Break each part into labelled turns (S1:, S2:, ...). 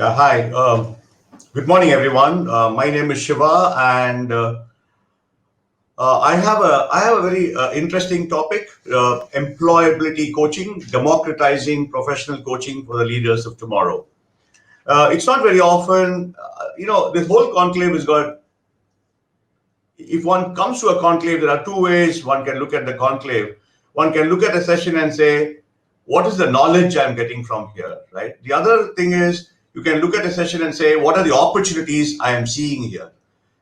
S1: Yeah, hi. Good morning, everyone. My name is Shiva, and I have a very interesting topic: employability coaching, democratizing professional coaching for the leaders of tomorrow. It's not very often, this whole conclave has got. If one comes to a conclave, there are two ways one can look at the conclave. One can look at a session and say, what is the knowledge I'm getting from here, right? The other thing is you can look at a session and say, what are the opportunities I am seeing here?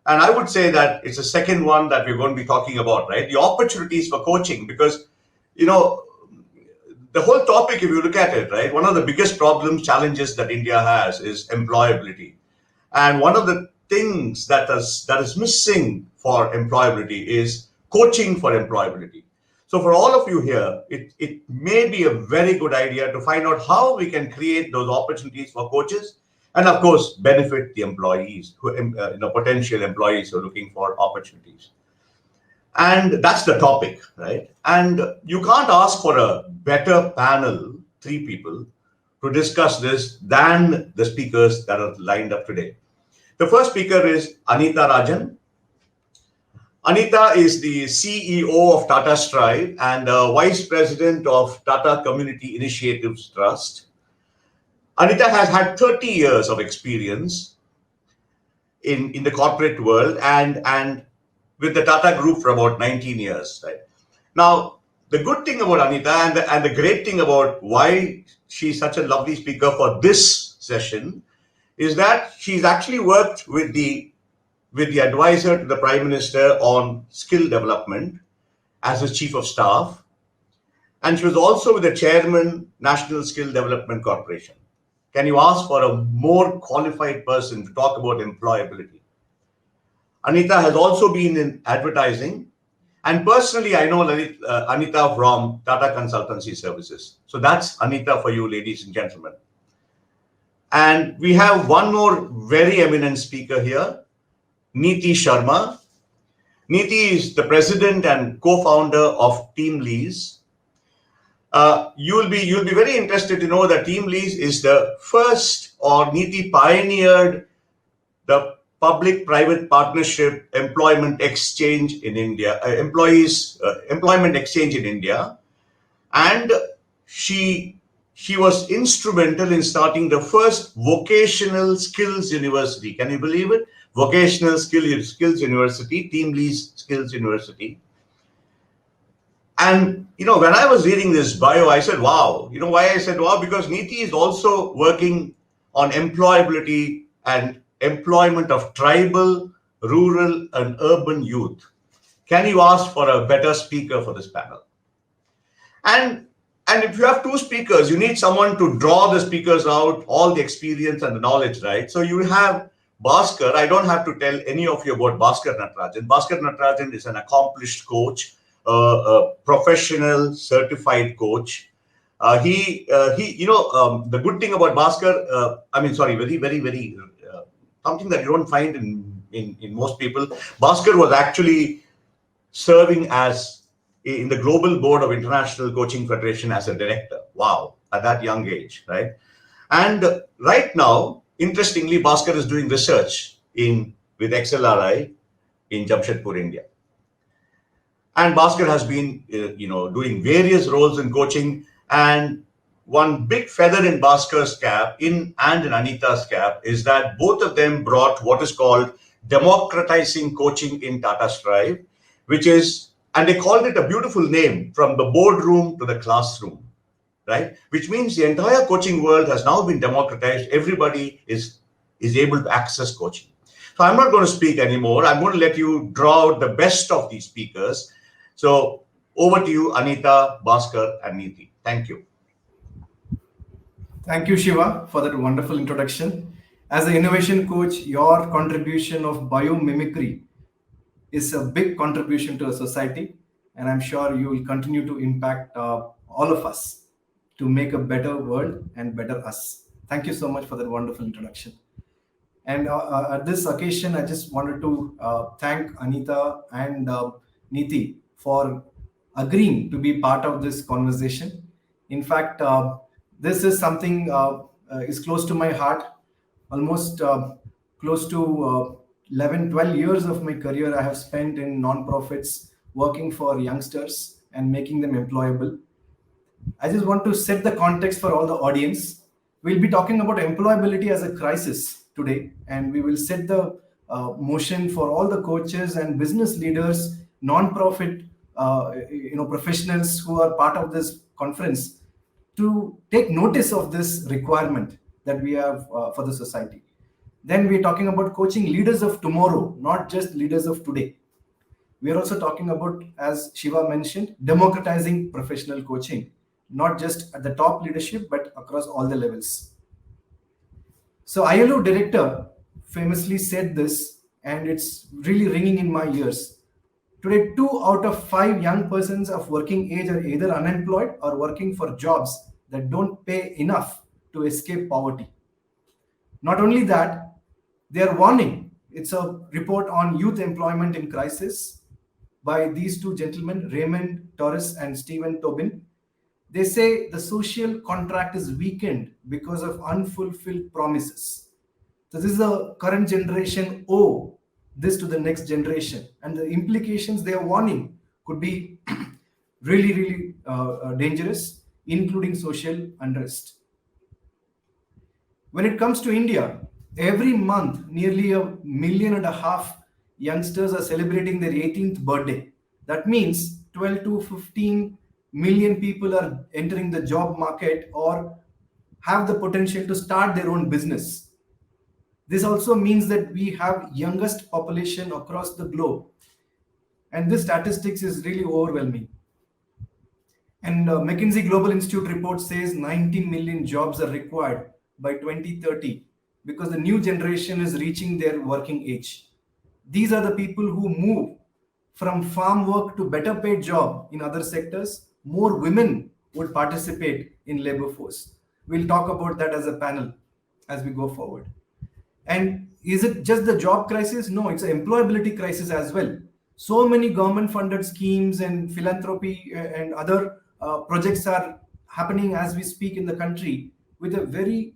S1: And I would say that it's the second one that we're going to be talking about, right? The opportunities for coaching, because, you know, the whole topic, if you look at it, right, one of the biggest problems, challenges that India has is employability. And one of the things that is missing for employability is coaching for employability. So for all of you here, it may be a very good idea to find out how we can create those opportunities for coaches and of course benefit the employees who potential employees who are looking for opportunities. And that's the topic, right? And you can't ask for a better panel, three people, to discuss this than the speakers that are lined up today. The first speaker is Anita Rajan. Anita is the CEO of Tata Strive and Vice President of Tata Community Initiatives Trust. Anita has had 30 years of experience in the corporate world and with the Tata Group for about 19 years. Right? Now, the good thing about Anita and the great thing about why she's such a lovely speaker for this session is that she's actually worked with the advisor to the Prime Minister on skill development as his Chief of Staff. And she was also with the Chairman, National Skill Development Corporation. Can you ask for a more qualified person to talk about employability? Anita has also been in advertising. And personally, I know Anita from Tata Consultancy Services. So that's Anita for you, ladies and gentlemen. And we have one more very eminent speaker here, Neeti Sharma. Neeti is the president and co-founder of Team Lease. You'll be very interested to know that Team Lease is the first, or Neeti pioneered the public-private partnership employment exchange in India, employment exchange in India, and she was instrumental in starting the first vocational skills university. Can you believe it? Vocational skills university, Team Lease Skills University. And, when I was reading this bio, I said, wow. You know why I said wow? Because Neeti is also working on employability and employment of tribal, rural, and urban youth. Can you ask for a better speaker for this panel? And if you have two speakers, you need someone to draw the speakers out, all the experience and the knowledge, right? So you have Bhaskar. I don't have to tell any of you about Bhaskar Natarajan. Bhaskar Natarajan is an accomplished coach, a professional certified coach. The good thing about Bhaskar, very, something that you don't find in most people. Bhaskar was actually serving as in the global board of International Coaching Federation as a director. Wow, at that young age, right? And right now, interestingly, Bhaskar is doing research with XLRI in Jamshedpur, India. And Bhaskar has been, doing various roles in coaching. And one big feather in Bhaskar's cap, and in Anita's cap, is that both of them brought what is called Democratizing Coaching in Tata Strive, and they called it a beautiful name, from the boardroom to the classroom, right? Which means the entire coaching world has now been democratized. Everybody is able to access coaching. So I'm not going to speak anymore. I'm going to let you draw out the best of these speakers. So over to you, Anita, Bhaskar, and Neeti. Thank you.
S2: Thank you, Shiva, for that wonderful introduction. As an innovation coach, your contribution of biomimicry is a big contribution to a society, and I'm sure you will continue to impact all of us to make a better world and better us. Thank you so much for that wonderful introduction. And at this occasion, I just wanted to thank Anita and Neeti for agreeing to be part of this conversation. In fact, this is something is close to my heart. Almost close to 11, 12 years of my career I have spent in non-profits working for youngsters and making them employable. I just want to set the context for all the audience. We'll be talking about employability as a crisis today, and we will set the motion for all the coaches and business leaders, non-profit, professionals who are part of this conference to take notice of this requirement that we have for the society. Then we're talking about coaching leaders of tomorrow, not just leaders of today. We are also talking about, as Shiva mentioned, democratizing professional coaching, not just at the top leadership, but across all the levels. So ILO director famously said this, and it's really ringing in my ears. Today, 2 out of 5 young persons of working age are either unemployed or working for jobs that don't pay enough to escape poverty. Not only that, they are warning. It's a report on youth employment in crisis by these two gentlemen, Raymond Torres and Stephen Tobin. They say the social contract is weakened because of unfulfilled promises. So this is the current generation owe this to the next generation, and the implications they are warning could be really, really dangerous, including social unrest. When it comes to India, every month nearly 1.5 million youngsters are celebrating their 18th birthday. That means 12 to 15 million people are entering the job market or have the potential to start their own business. This also means that we have youngest population across the globe, and this statistics is really overwhelming. And McKinsey Global Institute report says 90 million jobs are required by 2030 because the new generation is reaching their working age. These are the people who move from farm work to better paid job in other sectors. More women would participate in labor force. We'll talk about that as a panel as we go forward. And is it just the job crisis? No, it's an employability crisis as well. So many government funded schemes and philanthropy and other projects are happening as we speak in the country with a very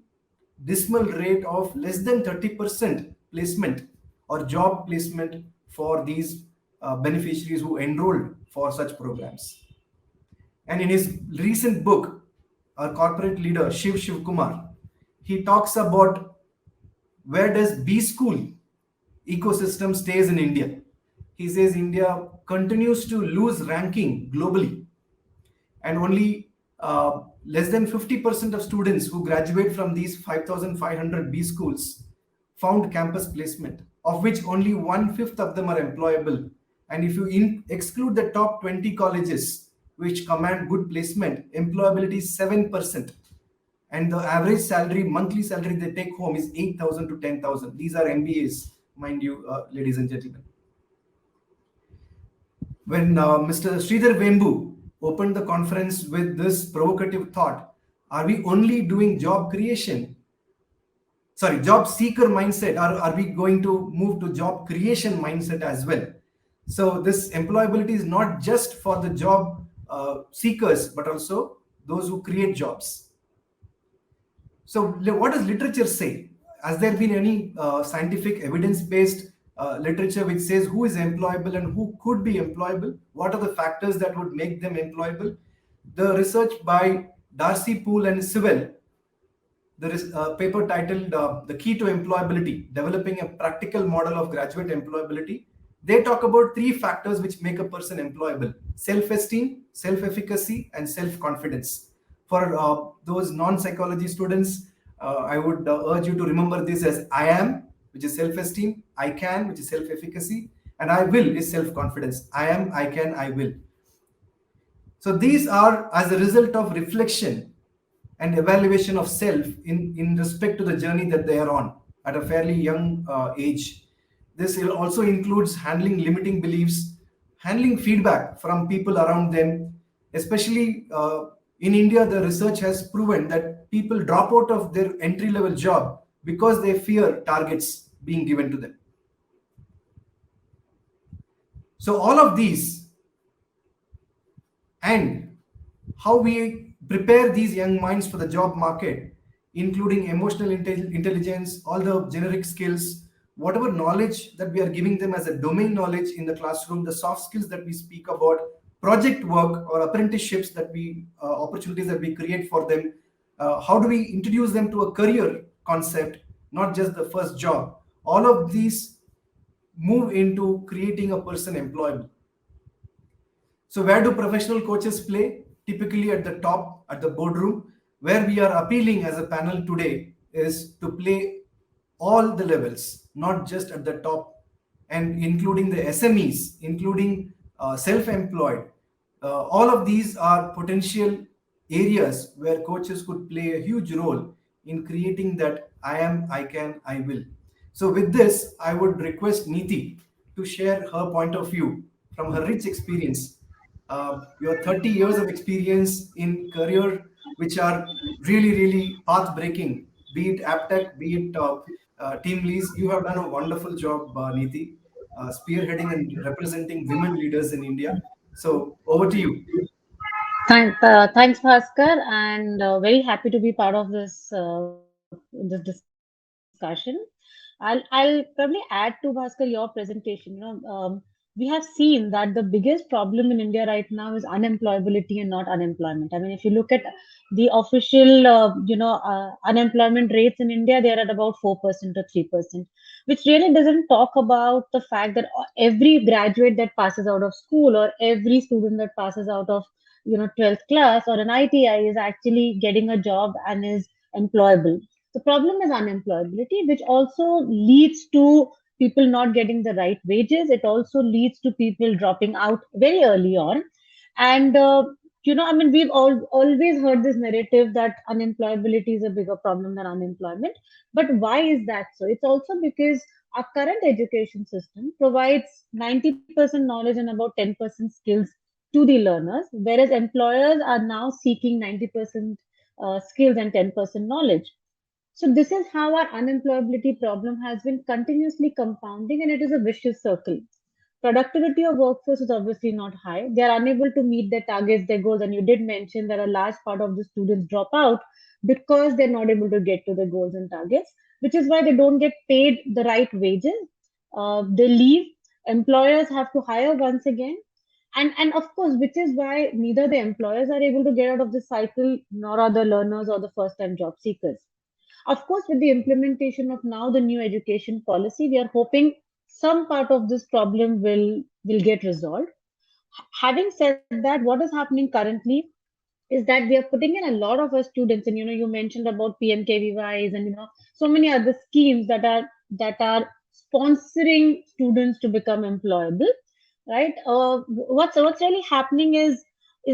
S2: dismal rate of less than 30% placement or job placement for these beneficiaries who enrolled for such programs. And in his recent book, our corporate leader Shiv Kumar, he talks about where does B school ecosystem stays in India. He says India continues to lose ranking globally, and only less than 50% of students who graduate from these 5,500 B schools found campus placement, of which only 1/5 of them are employable. And if you exclude the top 20 colleges which command good placement, employability is 7%. And the average salary, monthly salary they take home is 8,000 to 10,000. These are MBAs, mind you, ladies and gentlemen. When Mr. Sridhar Vembu opened the conference with this provocative thought, are we only doing job creation? Sorry, job seeker mindset, or are we going to move to job creation mindset as well? So this employability is not just for the job seekers, but also those who create jobs. So what does literature say? Has there been any scientific evidence-based literature which says who is employable and who could be employable? What are the factors that would make them employable? The research by Darcy Poole and Sewell, there is a paper titled The Key to Employability, Developing a Practical Model of Graduate Employability. They talk about 3 factors which make a person employable: self-esteem, self-efficacy, and self-confidence. For those non-psychology students, I would urge you to remember this as I am, which is self-esteem, I can, which is self-efficacy, and I will is self-confidence. I am, I can, I will. So these are as a result of reflection and evaluation of self in respect to the journey that they are on at a fairly young age. This also includes handling limiting beliefs, handling feedback from people around them, especially in India. The research has proven that people drop out of their entry-level job because they fear targets being given to them. So all of these and how we prepare these young minds for the job market including emotional intelligence, all the generic skills, whatever knowledge that we are giving them as a domain knowledge in the classroom, the soft skills that we speak about, project work or apprenticeships that we opportunities that we create for them. How do we introduce them to a career concept, not just the first job? All of these move into creating a person employable. So, where do professional coaches play? Typically at the top, at the boardroom. Where we are appealing as a panel today is to play all the levels, not just at the top, and including the SMEs, including self employed. All of these are potential areas where coaches could play a huge role in creating that I am, I can, I will. So, with this, I would request Neeti to share her point of view from her rich experience. Your 30 years of experience in career, which are really, really path breaking, be it AppTech, be it team leads. You have done a wonderful job, Neeti, spearheading and representing women leaders in India. So, over to you.
S3: Thanks, Bhaskar, and very happy to be part of this discussion. I'll probably add to Bhaskar your presentation. We have seen that the biggest problem in India right now is unemployability and not unemployment. I mean, if you look at the official, unemployment rates in India, they are at about 4% or 3%, which really doesn't talk about the fact that every graduate that passes out of school or every student that passes out of 12th class or an ITI is actually getting a job and is employable. The problem is unemployability, which also leads to people not getting the right wages. It also leads to people dropping out very early on. And, I mean, always heard this narrative that unemployability is a bigger problem than unemployment. But why is that so? It's also because our current education system provides 90% knowledge and about 10% skills to the learners, whereas employers are now seeking 90% skills and 10% knowledge. So this is how our unemployability problem has been continuously compounding, and it is a vicious circle. Productivity of workforce is obviously not high. They are unable to meet their targets, their goals, and you did mention that a large part of the students drop out because they're not able to get to their goals and targets, which is why they don't get paid the right wages. They leave. Employers have to hire once again, and of course, which is why neither the employers are able to get out of the cycle, nor are the learners or the first-time job seekers. Of course, with the implementation of now the new education policy, we are hoping some part of this problem will get resolved. Having said that, what is happening currently is that we are putting in a lot of our students, and you mentioned about PMKVYs and so many other schemes that are sponsoring students to become employable, right? What's really happening is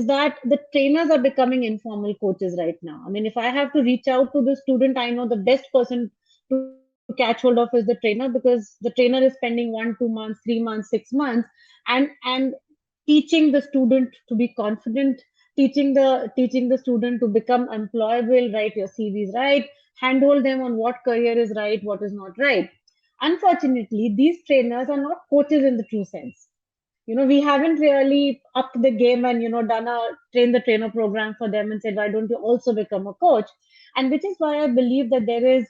S3: that the trainers are becoming informal coaches right now. I mean, if I have to reach out to the student, I know the best person to catch hold of is the trainer, because the trainer is spending 1, 2 months, 3 months, 6 months, and teaching the student to be confident, teaching the student to become employable, write your CVs right, handhold them on what career is right, what is not right. Unfortunately, these trainers are not coaches in the true sense. We haven't really upped the game and done a train the trainer program for them and said, why don't you also become a coach? And which is why I believe that there is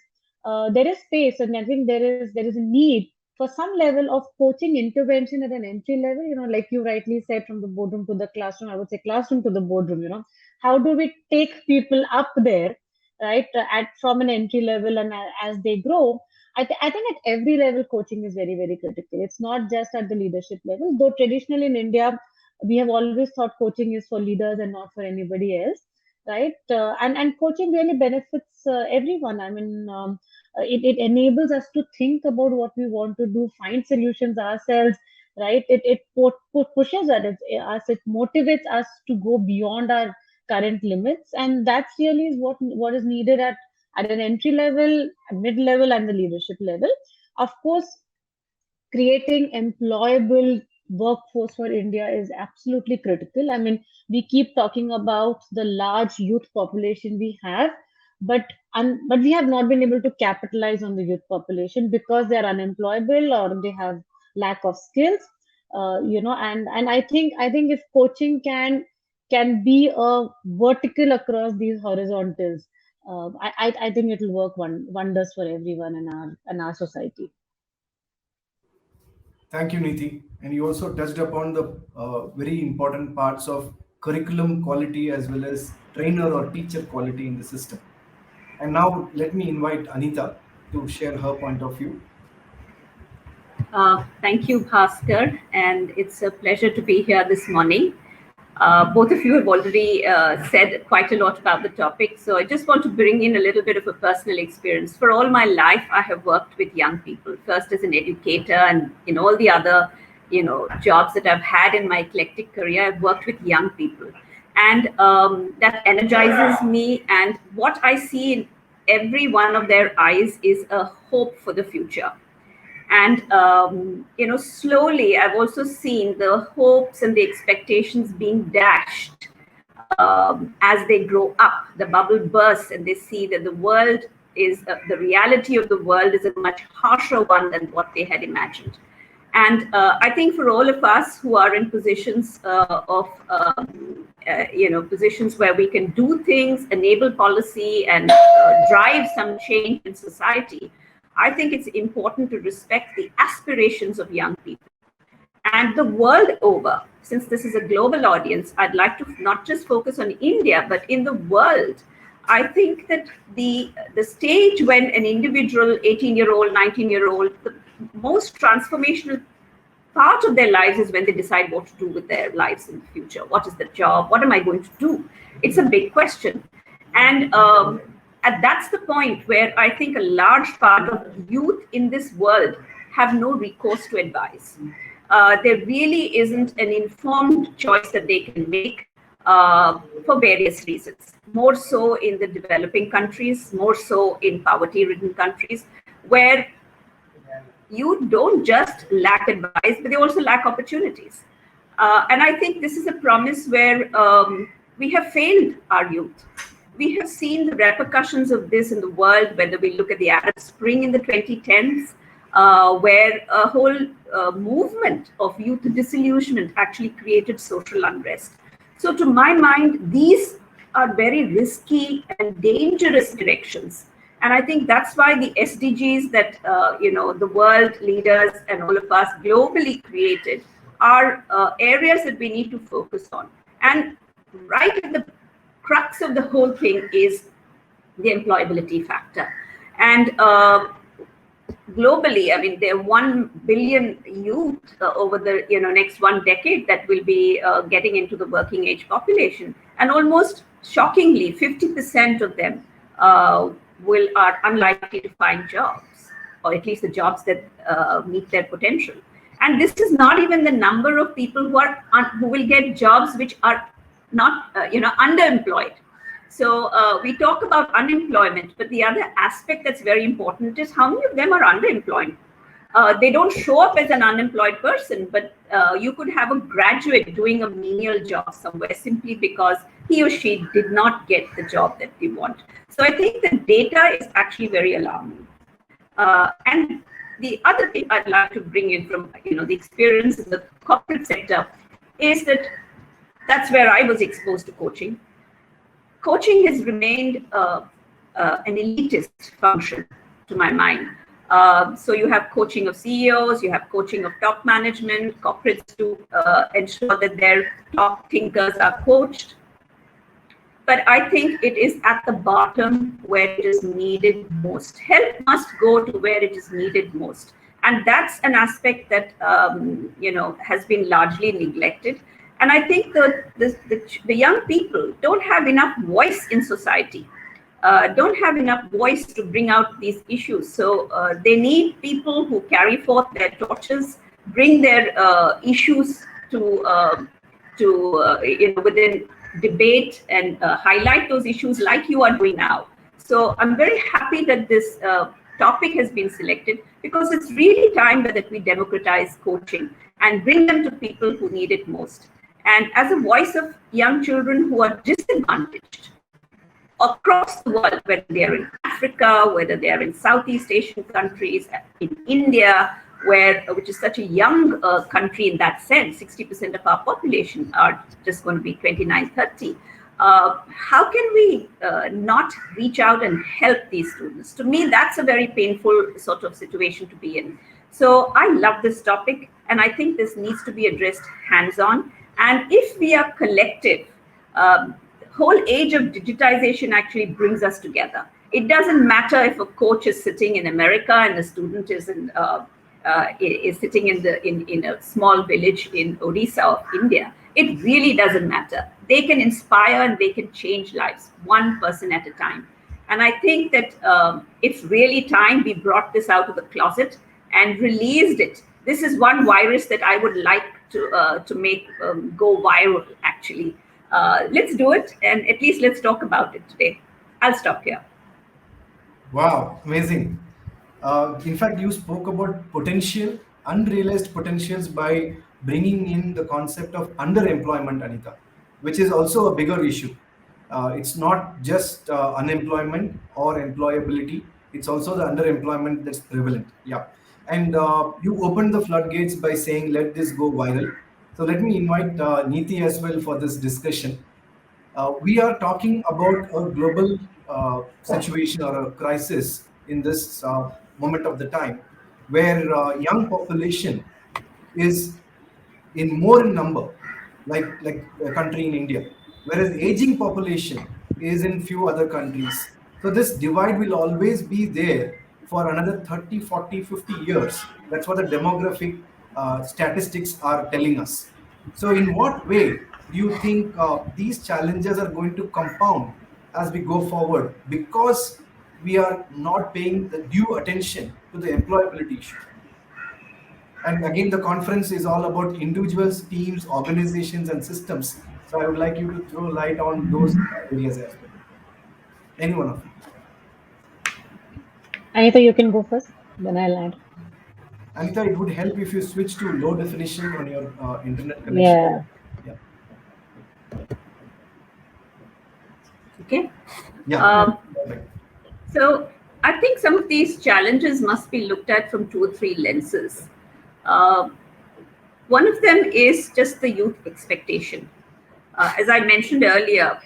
S3: space, and I think there is a need for some level of coaching intervention at an entry level. Like you rightly said, from the boardroom to the classroom. I would say classroom to the boardroom. How do we take people up there, right? At from an entry level, and as they grow, I think at every level, coaching is very, very critical. It's not just at the leadership level, though traditionally in India, we have always thought coaching is for leaders and not for anybody else, right? And coaching really benefits everyone. I mean, it enables us to think about what we want to do, find solutions ourselves, right? It pushes us, it motivates us to go beyond our current limits, and that's really is what is needed at an entry level, mid level, and the leadership level. Of course, creating employable workforce for India is absolutely critical. I mean, we keep talking about the large youth population we have, but but we have not been able to capitalize on the youth population because they are unemployable or they have lack of skills. And I think if coaching can be a vertical across these horizontals, I think it will work wonders for everyone in our society.
S2: Thank you, Niti. And you also touched upon the very important parts of curriculum quality as well as trainer or teacher quality in the system. And now let me invite Anita to share her point of view.
S4: Thank you, Bhaskar, and it's a pleasure to be here this morning. Both of you have already said quite a lot about the topic, so I just want to bring in a little bit of a personal experience. For all my life, I have worked with young people, first as an educator, and in all the other, jobs that I've had in my eclectic career, I've worked with young people, and that energizes me. And what I see in every one of their eyes is a hope for the future. And slowly I've also seen the hopes and the expectations being dashed as they grow up. The bubble bursts and they see that the world is the reality of the world is a much harsher one than what they had imagined. And I think for all of us who are in positions positions where we can do things, enable policy, and drive some change in society, I think it's important to respect the aspirations of young people. And the world over, since this is a global audience, I'd like to not just focus on India, but in the world. I think that the stage when an individual, 18-year-old, 19-year-old, the most transformational part of their lives is when they decide what to do with their lives in the future. What is the job? What am I going to do? It's a big question. And that's the point where I think a large part of youth in this world have no recourse to advice. There really isn't an informed choice that they can make for various reasons. More so in the developing countries, more so in poverty-ridden countries, where you don't just lack advice, but they also lack opportunities. And I think this is a promise where we have failed our youth. We have seen the repercussions of this in the world, whether we look at the Arab Spring in the 2010s, where a whole movement of youth disillusionment actually created social unrest. So to my mind, these are very risky and dangerous directions. And I think that's why the SDGs that the world leaders and all of us globally created are areas that we need to focus on. And right at the crux of the whole thing is the employability factor. And globally, I mean, there are 1 billion youth over the next 1 decade that will be getting into the working age population, and almost shockingly, 50% of them are unlikely to find jobs, or at least the jobs that meet their potential. And this is not even the number of people who will get jobs which are not underemployed. So we talk about unemployment, but the other aspect that's very important is how many of them are underemployed. They don't show up as an unemployed person, but you could have a graduate doing a menial job somewhere simply because he or she did not get the job that they want. So I think the data is actually very alarming. And the other thing I'd like to bring in from the experience in the corporate sector is that that's where I was exposed to coaching. Coaching has remained an elitist function, to my mind. So you have coaching of CEOs, you have coaching of top management, corporates to ensure that their top thinkers are coached. But I think it is at the bottom where it is needed most. Help must go to where it is needed most. And that's an aspect that has been largely neglected. And I think the young people don't have enough voice in society, don't have enough voice to bring out these issues. So they need people who carry forth their torches, bring their issues to within debate and highlight those issues like you are doing now. So I'm very happy that this topic has been selected, because it's really time that we democratize coaching and bring them to people who need it most. And as a voice of young children who are disadvantaged across the world, whether they are in Africa, whether they are in Southeast Asian countries, in India, which is such a young country in that sense, 60% of our population are just going to be 29, 30. how can we not reach out and help these students? To me, that's a very painful sort of situation to be in. So I love this topic, and I think this needs to be addressed hands-on. And if we are collective, the whole age of digitization actually brings us together. It doesn't matter if a coach is sitting in America and the student is sitting in a small village in Odisha of India. It really doesn't matter. They can inspire and they can change lives, one person at a time. And I think that it's really time we brought this out of the closet and released it. This is one virus that I would like to make go viral, actually. Let's do it, and at least let's talk about it today. I'll stop here.
S2: Wow, amazing. In fact, you spoke about potential, unrealized potentials by bringing in the concept of underemployment, Anita, which is also a bigger issue. It's not just unemployment or employability, it's also the underemployment that's prevalent. Yeah. And you opened the floodgates by saying, let this go viral. So let me invite Neeti as well for this discussion. We are talking about a global situation or a crisis in this moment of the time where young population is in more in number, like a country in India, whereas aging population is in few other countries. So this divide will always be there for another 30, 40, 50 years. That's what the demographic statistics are telling us. So in what way do you think these challenges are going to compound as we go forward because we are not paying the due attention to the employability issue? And again, the conference is all about individuals, teams, organizations, and systems. So I would like you to throw light on those areas as well. Any one of you.
S3: Anita, you can go first, then I'll add.
S2: Anita, it would help if you switch to low definition on your internet connection.
S3: Yeah.
S2: Yeah.
S4: Okay.
S2: Yeah.
S4: So I think some of these challenges must be looked at from 2 or 3 lenses. One of them is just the youth expectation. As I mentioned earlier,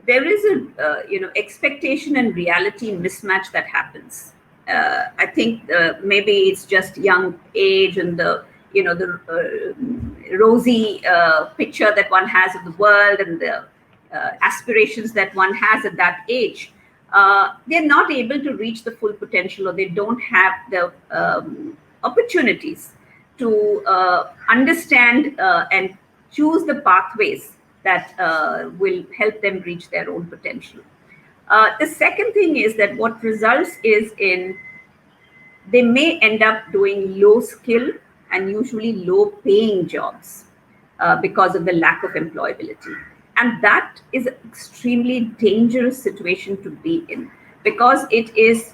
S4: there is a expectation and reality mismatch that happens. I think maybe it's just young age and the rosy picture that one has of the world and the aspirations that one has at that age. They're not able to reach the full potential, or they don't have the opportunities to understand and choose the pathways that will help them reach their own potential. The second thing is that what results is they may end up doing low skill and usually low paying jobs because of the lack of employability. And that is an extremely dangerous situation to be in, because it is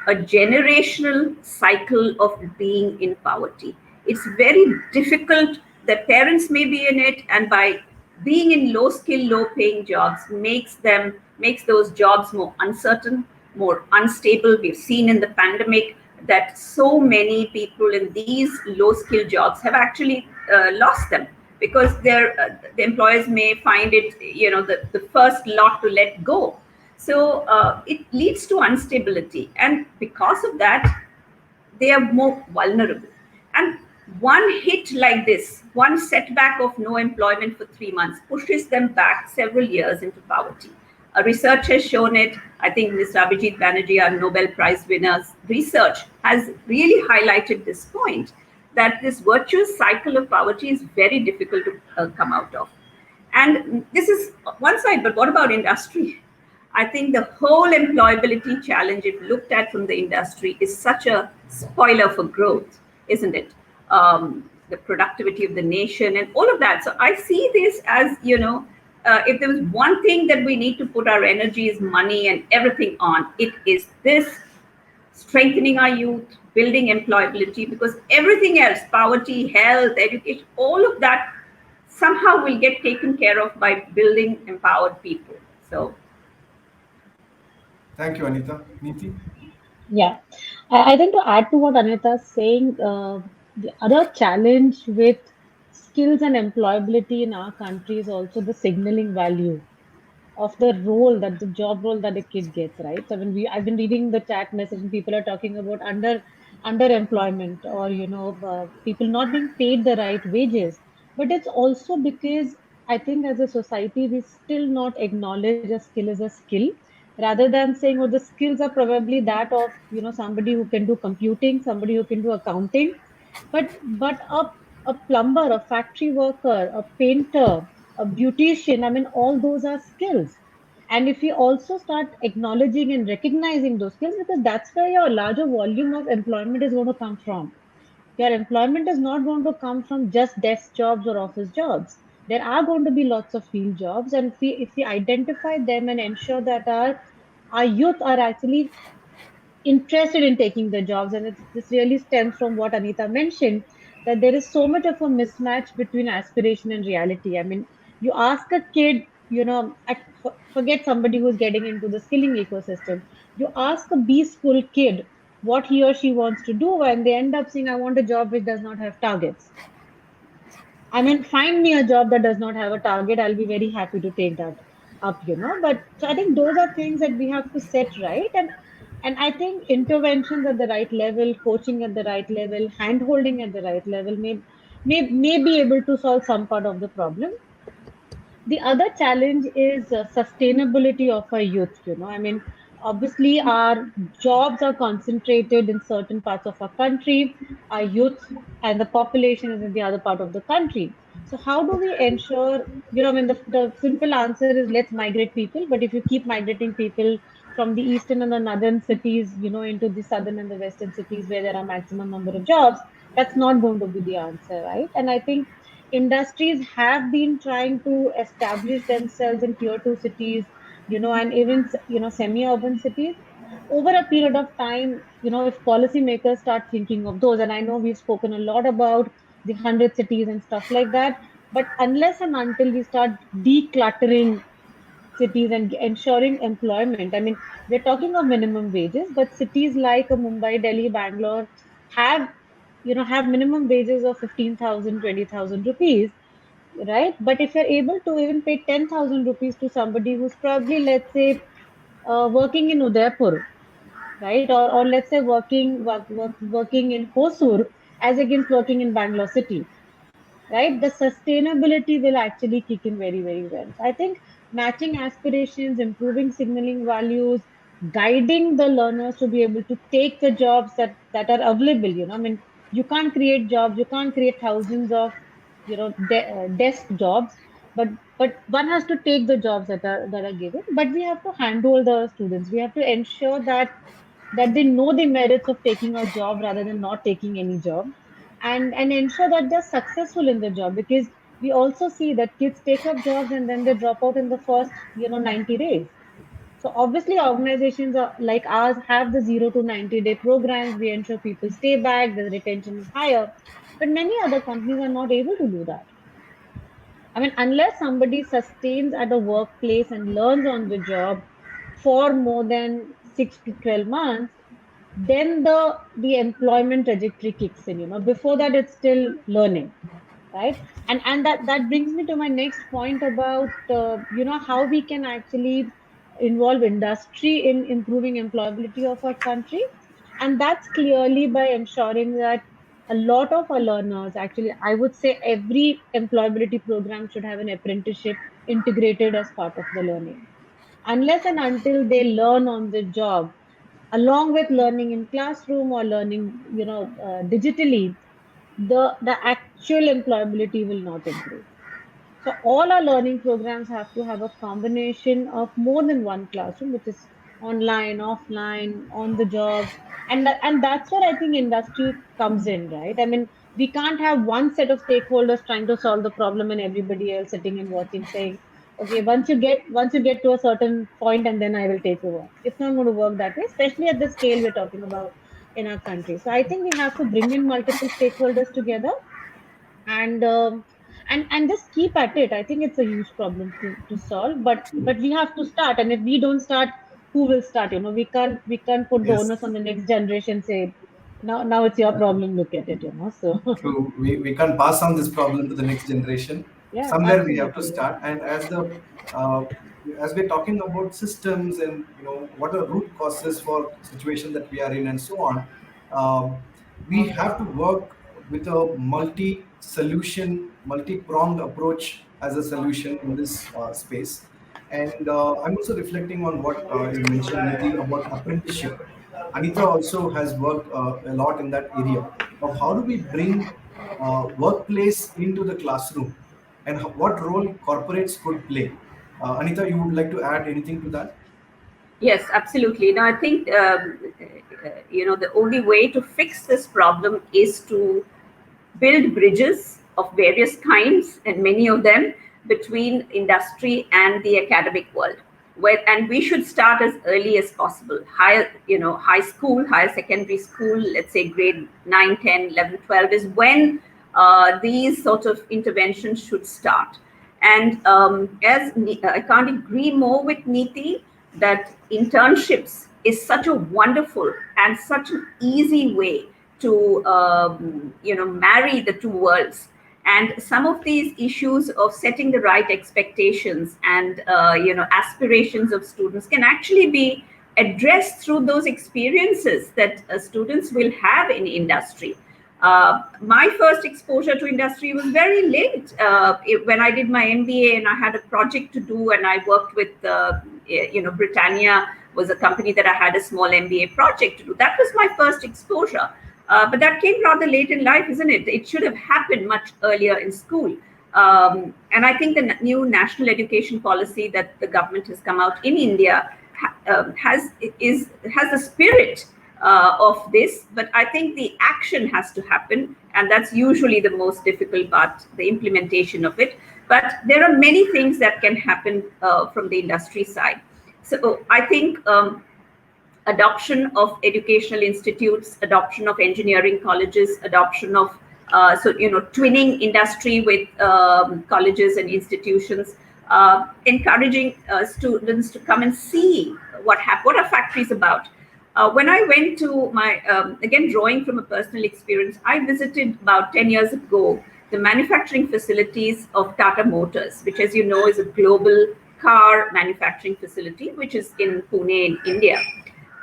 S4: a generational cycle of being in poverty. It's very difficult. The parents may be in it, and by being in low skill, low paying jobs makes those jobs more uncertain, more unstable. We've seen in the pandemic that so many people in these low skill jobs have actually lost them, because the employers may find it the first lot to let go. So it leads to instability, and because of that they are more vulnerable. And one hit like this, one setback of no employment for 3 months, pushes them back several years into poverty. Research has shown it. I think Mr. Abhijit Banerjee, our Nobel Prize winner's research, has really highlighted this point, that this virtuous cycle of poverty is very difficult to come out of. And this is one side, but what about industry? I think the whole employability challenge, if looked at from the industry, is such a spoiler for growth, isn't it? The productivity of the nation and all of that. So I see this as, if there was one thing that we need to put our energies, money, and everything on, it is this: strengthening our youth, building employability, because everything else, poverty, health, education, all of that somehow will get taken care of by building empowered people. So.
S2: Thank you, Anita. Neeti?
S3: Yeah, I think to add to what Anita is saying, the other challenge with skills and employability in our country is also the signaling value of the role that the job role that a kid gets, right? So when I've been reading the chat message and people are talking about underemployment, or people not being paid the right wages, but it's also because I think as a society we still not acknowledge a skill as a skill, rather than saying, oh, the skills are probably that of somebody who can do computing, somebody who can do accounting, but a plumber, a factory worker, a painter, a beautician, I mean, all those are skills. And if we also start acknowledging and recognizing those skills, because that's where your larger volume of employment is going to come from. Your employment is not going to come from just desk jobs or office jobs. There are going to be lots of field jobs, and if we identify them and ensure that our youth are actually interested in taking the jobs. And this really stems from what Anita mentioned, that there is so much of a mismatch between aspiration and reality. I mean, you ask a kid, forget somebody who's getting into the skilling ecosystem, you ask a B school kid what he or she wants to do, and they end up saying, I want a job which does not have targets. I mean, find me a job that does not have a target. I'll be very happy to take that up. But so I think those are things that we have to set right. And I think interventions at the right level, coaching at the right level, hand holding at the right level may be able to solve some part of the problem. The other challenge is sustainability of our youth. I mean, obviously, our jobs are concentrated in certain parts of our country, our youth and the population is in the other part of the country. So, how do we ensure, I mean, the simple answer is let's migrate people, but if you keep migrating people from the eastern and the northern cities, into the southern and the western cities where there are maximum number of jobs, that's not going to be the answer, right? And I think industries have been trying to establish themselves in tier 2 cities, and even semi-urban cities over a period of time. If policymakers start thinking of those, and I know we've spoken a lot about the 100 cities and stuff like that, but unless and until we start decluttering cities and ensuring employment, I mean, we're talking of minimum wages, but cities like Mumbai, Delhi, Bangalore have have minimum wages of 15,000, 20,000 rupees, right? But if you're able to even pay 10,000 rupees to somebody who's probably, let's say, working in Udaipur, right, or let's say working in Hosur, as against working in Bangalore city, right? The sustainability will actually kick in very, very well. So I think matching aspirations, improving signaling values, guiding the learners to be able to take the jobs that are available. I mean, you can't create jobs, you can't create thousands of, desk jobs, but one has to take the jobs that are given. But we have to handle the students. We have to ensure that they know the merits of taking a job rather than not taking any job, and ensure that they're successful in the job, because we also see that kids take up jobs and then they drop out in the first 90 days. So obviously organizations like ours have the 0 to 90 day programs. We ensure people stay back, the retention is higher, but many other companies are not able to do that. I mean, unless somebody sustains at a workplace and learns on the job for more than 6 to 12 months, then the employment trajectory kicks in. Before that it's still learning, right? And that brings me to my next point about how we can actually involve industry in improving employability of our country. And that's clearly by ensuring that a lot of our learners, actually I would say every employability program should have an apprenticeship integrated as part of the learning. Unless and until they learn on the job, along with learning in classroom or learning digitally, the actual employability will not improve. So all our learning programs have to have a combination of more than one classroom, which is online, offline, on the job, and that's where I think industry comes in, right? I mean, we can't have one set of stakeholders trying to solve the problem and everybody else sitting and watching, saying, okay, once you get to a certain point, and then I will take over. It's not going to work that way, especially at the scale we're talking about in our country. So I think we have to bring in multiple stakeholders together, and and just keep at it. I think it's a huge problem to solve, but we have to start. And if we don't start, who will start? We can't put the
S2: Yes,
S3: onus on the next generation, say, now it's your problem, look at it. So
S2: true. We can't pass on this problem to the next generation.
S3: Yeah,
S2: somewhere we have to
S3: absolutely.
S2: start. And uh, as we're talking about systems and what are root causes for situation that we are in and so on, we have to work with a multi-pronged approach as a solution in this space. And I'm also reflecting on what you mentioned, Nidhi, about apprenticeship. Anita also has worked a lot in that area of how do we bring workplace into the classroom, and what role corporates could play. Anita, you would like to add anything to that?
S4: Yes, absolutely. Now, I think the only way to fix this problem is to build bridges of various kinds, and many of them between industry and the academic world. And we should start as early as possible. High school, higher secondary school, let's say grade 9, 10, 11, 12 is when these sort of interventions should start. And I can't agree more with Neeti that internships is such a wonderful and such an easy way to marry the two worlds. And some of these issues of setting the right expectations and aspirations of students can actually be addressed through those experiences that students will have in industry. My first exposure to industry was very late, when I did my MBA and I had a project to do, and I worked with Britannia was a company that I had a small MBA project to do. That was my first exposure. But that came rather late in life, isn't it? It should have happened much earlier in school. And I think the new national education policy that the government has come out in India has the spirit of this, but I think the action has to happen, and that's usually the most difficult part, the implementation of it. But there are many things that can happen from the industry side. So I think adoption of educational institutes, adoption of engineering colleges, adoption of twinning industry with colleges and institutions, encouraging students to come and see what are factories about. When I went to my, again, drawing from a personal experience, I visited about 10 years ago the manufacturing facilities of Tata Motors, which, as you know, is a global car manufacturing facility, which is in Pune, in India.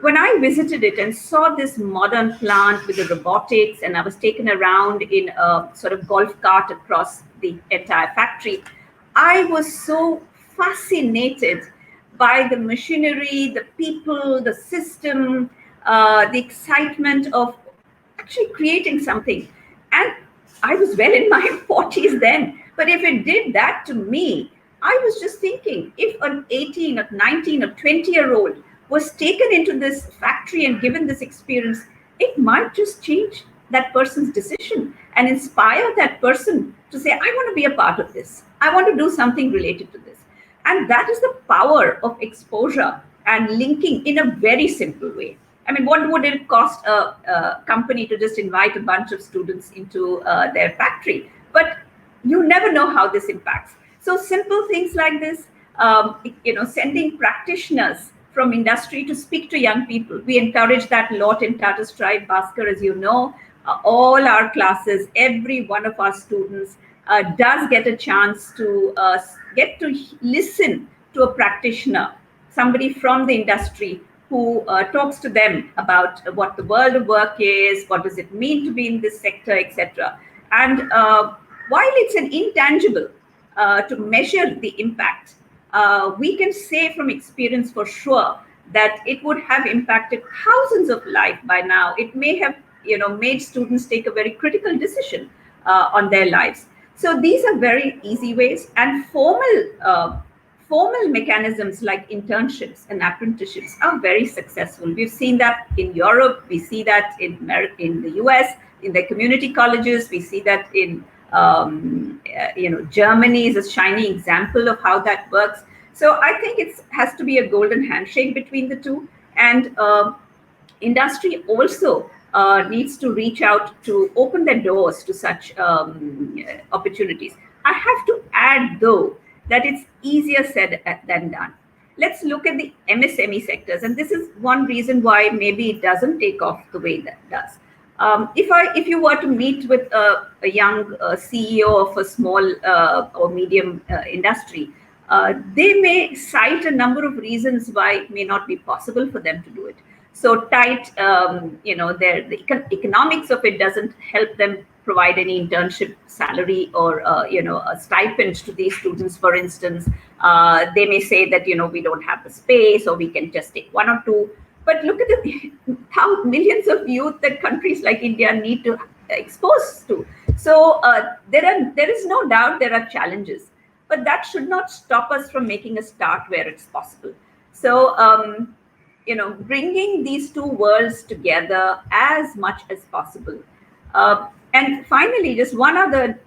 S4: When I visited it and saw this modern plant with the robotics, and I was taken around in a sort of golf cart across the entire factory, I was so fascinated by the machinery, the people, the system, the excitement of actually creating something. And I was well in my 40s then. But if it did that to me, I was just thinking, if an 18 or 19 or 20-year-old was taken into this factory and given this experience, it might just change that person's decision and inspire that person to say, I want to be a part of this. I want to do something related to this. And that is the power of exposure and linking in a very simple way. I mean, what would it cost a company to just invite a bunch of students into their factory? But you never know how this impacts. So simple things like this, sending practitioners from industry to speak to young people. We encourage that a lot in Tata Stripe, Bhaskar, as you know. All our classes, every one of our students does get a chance to get to listen to a practitioner, somebody from the industry who talks to them about what the world of work is, what does it mean to be in this sector, etc. And while it's an intangible to measure the impact, we can say from experience for sure that it would have impacted thousands of lives by now. It may have made students take a very critical decision on their lives. So these are very easy ways, and formal mechanisms like internships and apprenticeships are very successful. We've seen that in Europe, we see that in the US, in the community colleges, we see that in Germany is a shining example of how that works. So I think it has to be a golden handshake between the two, and industry also needs to reach out to open their doors to such opportunities. I have to add, though, that it's easier said than done. Let's look at the MSME sectors, and this is one reason why maybe it doesn't take off the way that does. If you were to meet with a young CEO of a small or medium industry, they may cite a number of reasons why it may not be possible for them to do it. So tight, the economics of it doesn't help them provide any internship salary or a stipend to these students. For instance, they may say that we don't have the space, or we can just take one or two. But look at how millions of youth that countries like India need to expose to. So there is no doubt there are challenges, but that should not stop us from making a start where it's possible. So bringing these two worlds together as much as possible. And finally, just one other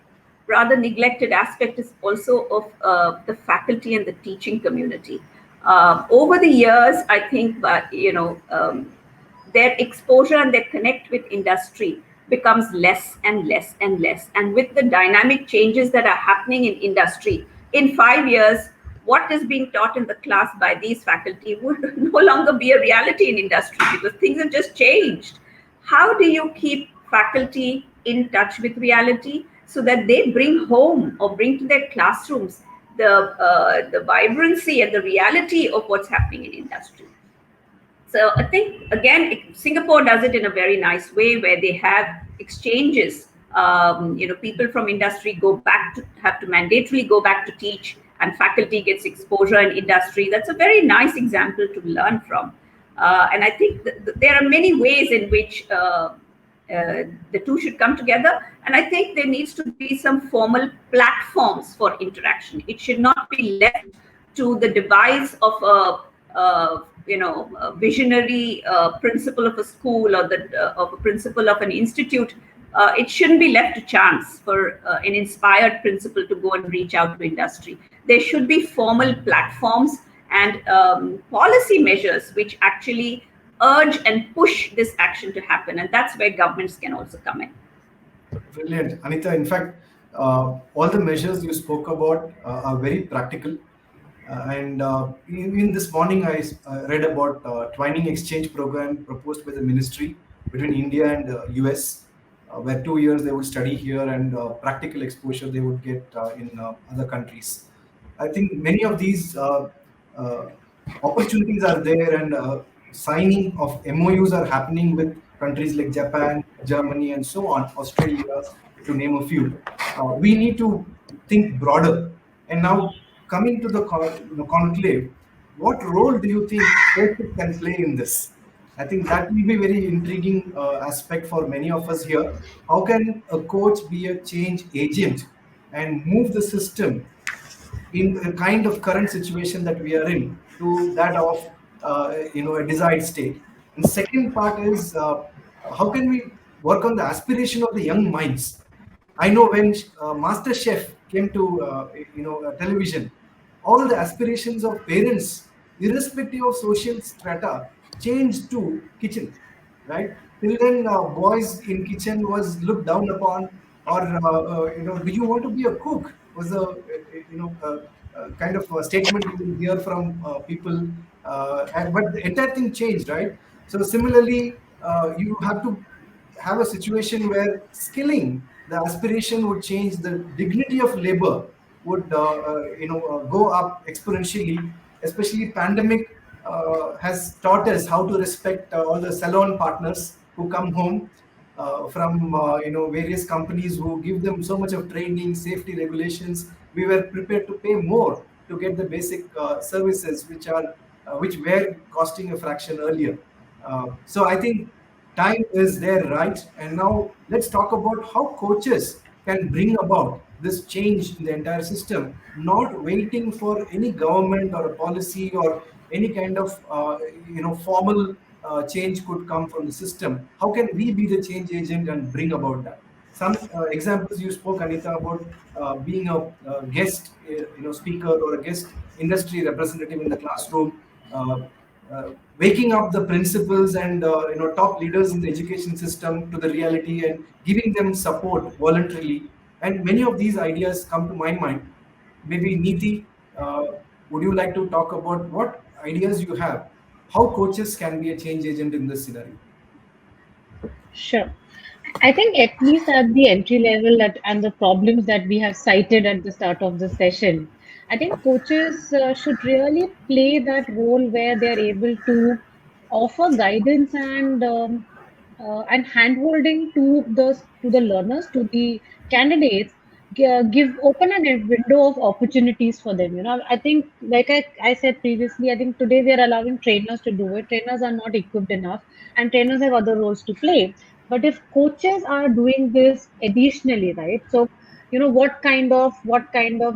S4: rather neglected aspect is also of the faculty and the teaching community. Over the years, I think their exposure and their connect with industry becomes less and less and less. And with the dynamic changes that are happening in industry, in 5 years, what is being taught in the class by these faculty would no longer be a reality in industry, because things have just changed. How do you keep faculty in touch with reality so that they bring home or bring to their classrooms the vibrancy and the reality of what's happening in industry? So I think, again, Singapore does it in a very nice way, where they have exchanges. People from industry have to mandatorily go back to teach, and faculty gets exposure in industry. That's a very nice example to learn from. And I think there are many ways in which the two should come together. And I think there needs to be some formal platforms for interaction. It should not be left to the device of a visionary principal of a school, or of a principal of an institute. It shouldn't be left to chance for an inspired principal to go and reach out to industry. There should be formal platforms and policy measures which actually urge and push this action to happen. And that's where governments can also come in.
S2: Brilliant, Anita. In fact, all the measures you spoke about are very practical. And in this morning, I read about Twining Exchange program proposed by the ministry between India and US, where 2 years they would study here, and practical exposure they would get in other countries. I think many of these opportunities are there, and signing of MOUs are happening with countries like Japan, Germany, and so on, Australia, to name a few. We need to think broader. And now, coming to the conclave, what role do you think coaches can play in this? I think that will be very intriguing aspect for many of us here. How can a coach be a change agent and move the system in the kind of current situation that we are in to that of a desired state? And second part is how can we work on the aspiration of the young minds? I know when Master Chef came to television, all the aspirations of parents, irrespective of social strata, changed to kitchen, right? Till then, boys in kitchen was looked down upon, or do you want to be a cook? Was a kind of a statement you will hear from people, but the entire thing changed, right? So similarly, you have to have a situation where skilling, the aspiration would change, the dignity of labor would go up exponentially. Especially pandemic has taught us how to respect all the salon partners who come home from various companies who give them so much of training, safety regulations. We were prepared to pay more to get the basic services which were costing a fraction earlier. So I think time is there, right? And now let's talk about how coaches can bring about this change in the entire system, not waiting for any government or a policy or any kind of formal change could come from the system. How can we be the change agent and bring about that? Some examples you spoke, Anita, about being a guest speaker or a guest industry representative in the classroom, waking up the principals and top leaders in the education system to the reality and giving them support voluntarily. And many of these ideas come to my mind. Maybe Neeti, would you like to talk about what ideas you have, how coaches can be a change agent in this scenario?
S3: Sure. I think at least at the entry level that and the problems that we have cited at the start of the session, I think coaches should really play that role where they are able to offer guidance and handholding to the learners, to the candidates, give open a window of opportunities for them. I think like I said previously, I think today we are allowing trainers to do it. Trainers are not equipped enough, and trainers have other roles to play. But if coaches are doing this additionally, right? So, what kind of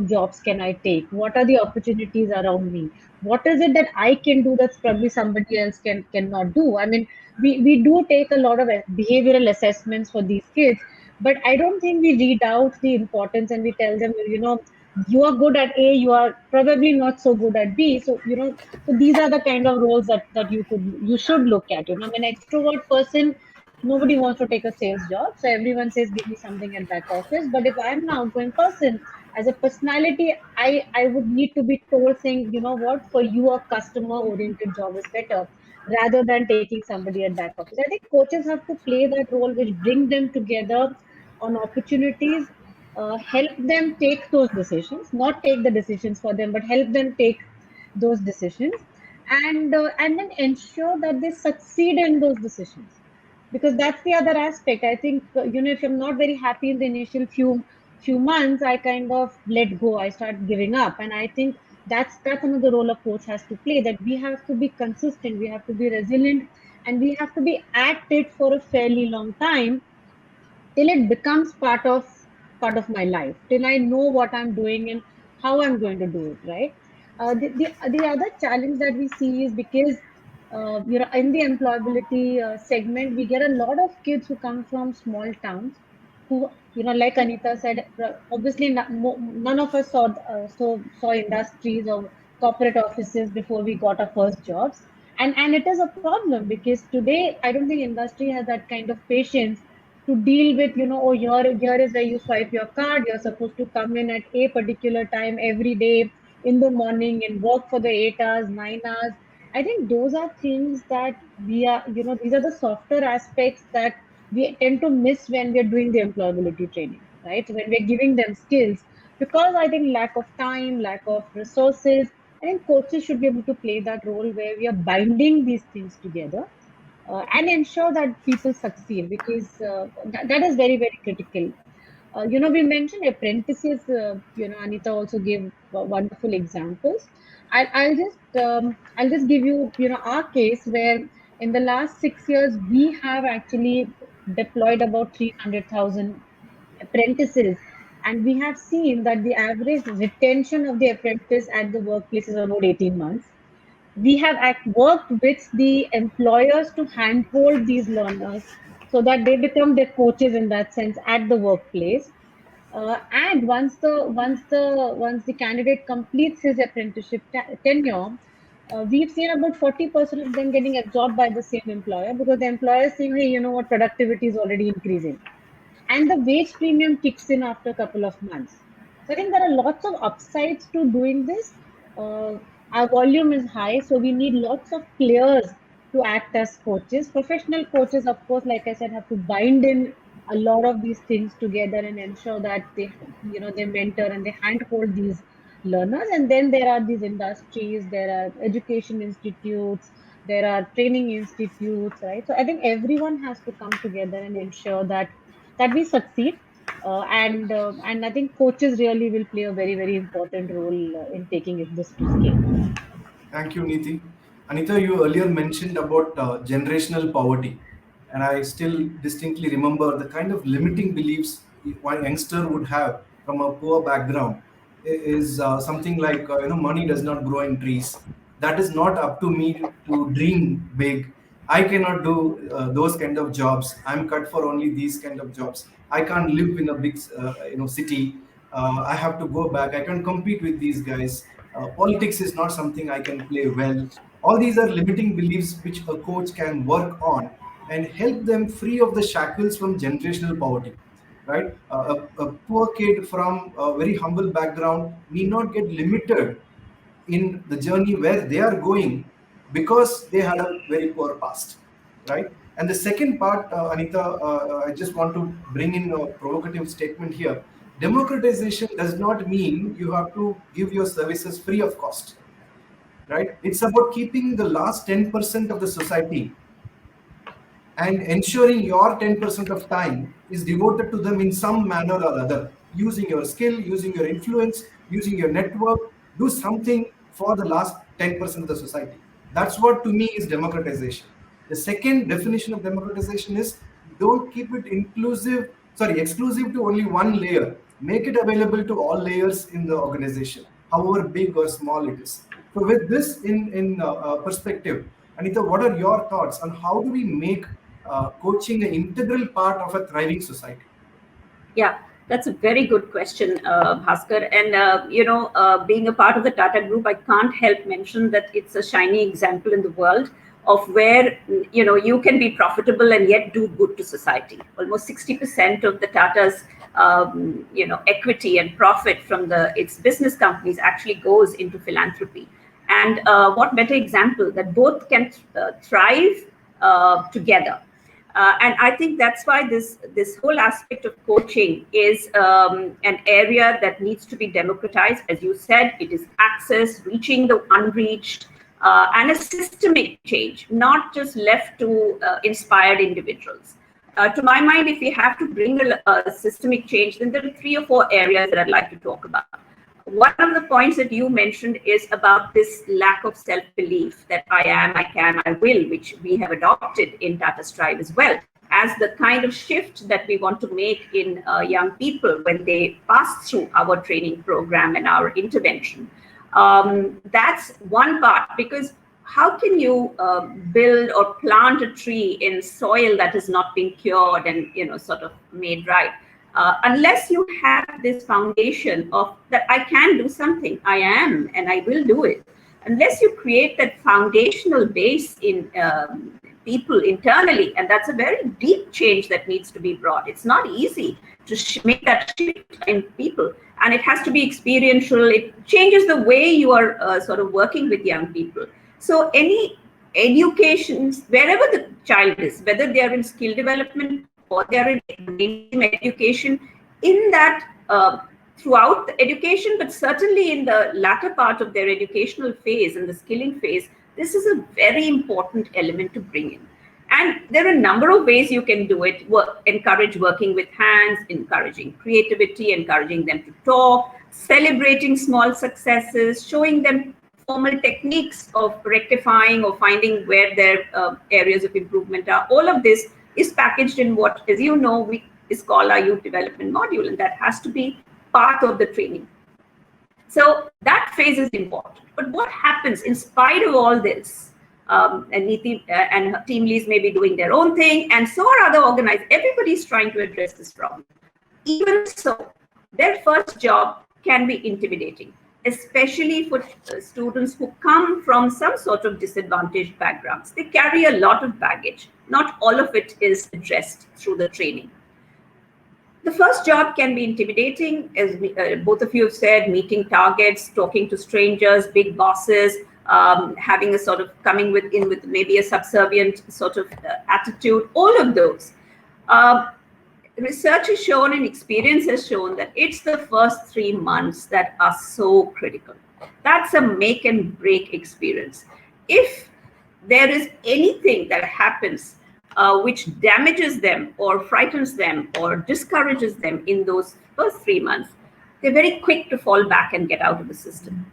S3: jobs can I take? What are the opportunities around me? What is it that I can do that's probably somebody else cannot do? I mean, we do take a lot of behavioral assessments for these kids, but I don't think we read out the importance and we tell them, you are good at A, you are probably not so good at B. So these are the kind of roles that you should look at. I'm an extrovert person. Nobody wants to take a sales job, so everyone says, "Give me something at back office." But if I'm an outgoing person, as a personality, I would need to be told, saying, you know what, for you, a customer oriented job is better rather than taking somebody at back office. I think coaches have to play that role, which bring them together on opportunities, help them take those decisions, not take the decisions for them, but help them take those decisions, and then ensure that they succeed in those decisions, because that's the other aspect. I think, if I'm not very happy in the initial few months, I kind of let go, I start giving up. And I think that's another role a coach has to play, that we have to be consistent, we have to be resilient, and we have to be at it for a fairly long time, till it becomes part of my life, till I know what I'm doing and how I'm going to do it, right? The other challenge that we see is because, in the employability segment, we get a lot of kids who come from small towns, who, like Anita said, obviously none of us saw industries or corporate offices before we got our first jobs. And it is a problem, because today I don't think industry has that kind of patience to deal with, oh, here is where you swipe your card. You're supposed to come in at a particular time every day in the morning and work for the 8 hours, 9 hours. I think those are things that these are the softer aspects that we tend to miss when we're doing the employability training, right? When we're giving them skills, because I think lack of time, lack of resources, I think coaches should be able to play that role where we are binding these things together, and ensure that people succeed, because that is very, very critical. We mentioned apprentices. Anita also gave wonderful examples. I'll just give you, our case, where in the last 6 years we have actually deployed about 300,000 apprentices, and we have seen that the average retention of the apprentice at the workplace is about 18 months. We have worked with the employers to handhold these learners so that they become their coaches in that sense at the workplace. And once the candidate completes his apprenticeship tenure, we've seen about 40% of them getting absorbed by the same employer, because the employer is saying, hey, you know what, productivity is already increasing, and the wage premium kicks in after a couple of months. So I think there are lots of upsides to doing this. Uh, our volume is high, so we need lots of players to act as coaches. Professional coaches, of course, like I said, have to bind in a lot of these things together and ensure that they mentor and they handhold these learners. And then there are these industries, there are education institutes, there are training institutes, right? So I think everyone has to come together and ensure that we succeed. And I think coaches really will play a very, very important role in taking this to scale.
S2: Thank you, Niti. Anita, you earlier mentioned about generational poverty, and I still distinctly remember the kind of limiting beliefs one youngster would have from a poor background is something like, money does not grow in trees. That is not up to me to dream big. I cannot do those kind of jobs. I'm cut for only these kind of jobs. I can't live in a big, city. I have to go back. I can compete with these guys. Politics is not something I can play well. All these are limiting beliefs which a coach can work on and help them free of the shackles from generational poverty. Right? A poor kid from a very humble background need not get limited in the journey where they are going because they had a very poor past. Right? And the second part, Anita, I just want to bring in a provocative statement here. Democratization does not mean you have to give your services free of cost, right? It's about keeping the last 10% of the society and ensuring your 10% of time is devoted to them in some manner or other, using your skill, using your influence, using your network. Do something for the last 10% of the society. That's what to me is democratization. The second definition of democratization is don't keep it exclusive to only one layer. Make it available to all layers in the organization, however big or small it is. So with this in perspective, Anita, what are your thoughts on how do we make coaching an integral part of a thriving society?
S4: Yeah, that's a very good question, Bhaskar. And, being a part of the Tata Group, I can't help mention that it's a shiny example in the world of where, you can be profitable and yet do good to society. Almost 60% of the Tata's, equity and profit from its business companies actually goes into philanthropy. And what better example that both can thrive together. And I think that's why this whole aspect of coaching is an area that needs to be democratized. As you said, it is access, reaching the unreached, and a systemic change, not just left to inspired individuals. To my mind, if we have to bring a systemic change, then there are 3 or 4 areas that I'd like to talk about. One of the points that you mentioned is about this lack of self-belief that I am, I can, I will, which we have adopted in Tata Strive as well, as the kind of shift that we want to make in young people when they pass through our training program and our intervention. That's one part, because how can you build or plant a tree in soil that has not been cured and sort of made right? Unless you have this foundation of that I can do something, I am, and I will do it. Unless you create that foundational base in people internally, and that's a very deep change that needs to be brought. It's not easy to make that shift in people, and it has to be experiential. It changes the way you are sort of working with young people. So any education, wherever the child is, whether they are in skill development or they are in mainstream education, in that throughout the education, but certainly in the latter part of their educational phase and the skilling phase, this is a very important element to bring in. And there are a number of ways you can do it. Encourage working with hands, encouraging creativity, encouraging them to talk, celebrating small successes, showing them formal techniques of rectifying or finding where their areas of improvement are. All of this is packaged in what, as you know, is called our youth development module, and that has to be part of the training. So that phase is important. But what happens in spite of all this? And Niti and her team leads may be doing their own thing, and so are other organizers. Everybody's trying to address this problem. Even so, their first job can be intimidating, especially for students who come from some sort of disadvantaged backgrounds. They carry a lot of baggage. Not all of it is addressed through the training. The first job can be intimidating, as both of you have said, meeting targets, talking to strangers, big bosses, having a sort of coming with maybe a subservient sort of attitude, all of those. Research has shown and experience has shown that it's the first 3 months that are so critical. That's a make and break experience. If there is anything that happens which damages them or frightens them or discourages them in those first 3 months, they're very quick to fall back and get out of the system.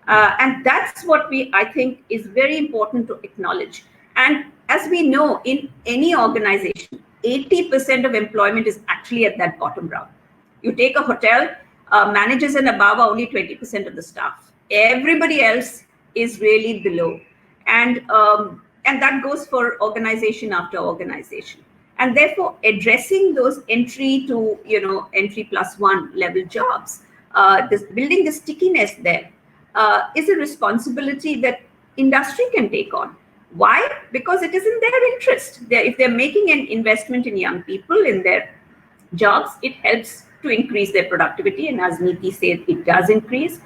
S4: And that's what I think is very important to acknowledge. And as we know, in any organization, 80% of employment is actually at that bottom round. You take a hotel, managers and above are only 20% of the staff. Everybody else is really below. And that goes for organization after organization. And therefore, addressing those entry to, entry +1 level jobs, building the stickiness there is a responsibility that industry can take on. Why? Because it is in their interest. If they're making an investment in young people in their jobs, it helps to increase their productivity. And as Niti said, it does increase.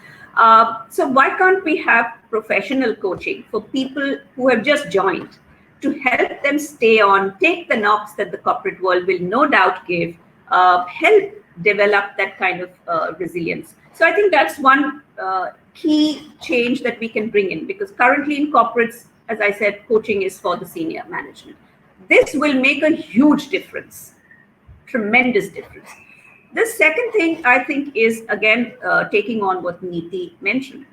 S4: So why can't we have professional coaching for people who have just joined? to help them stay on, take the knocks that the corporate world will no doubt give, help develop that kind of resilience. So I think that's one key change that we can bring in, because currently in corporates, as I said, coaching is for the senior management. This will make a huge difference, tremendous difference. The second thing I think is, again, taking on what Neeti mentioned.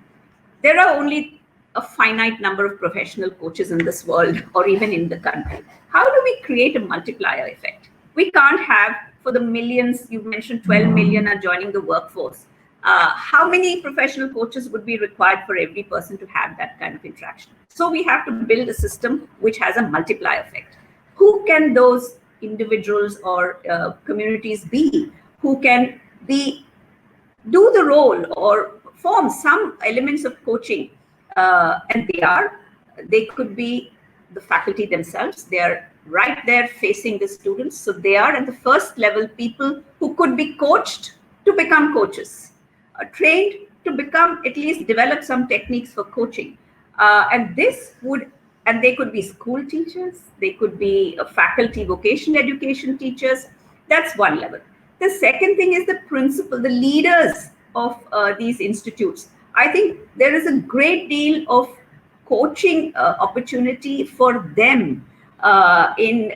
S4: There are only a finite number of professional coaches in this world or even in the country. How do we create a multiplier effect? We can't have, for the millions, you mentioned 12 million are joining the workforce. How many professional coaches would be required for every person to have that kind of interaction? So we have to build a system which has a multiplier effect. Who can those individuals or communities be who can do the role or form some elements of coaching? And they could be the faculty themselves. They are right there facing the students. So they are at the first level people who could be coached to become coaches, trained to become, at least develop some techniques for coaching. And they could be school teachers, they could be faculty vocational education teachers. That's one level. The second thing is the principal, the leaders of these institutes. I think there is a great deal of coaching opportunity for them in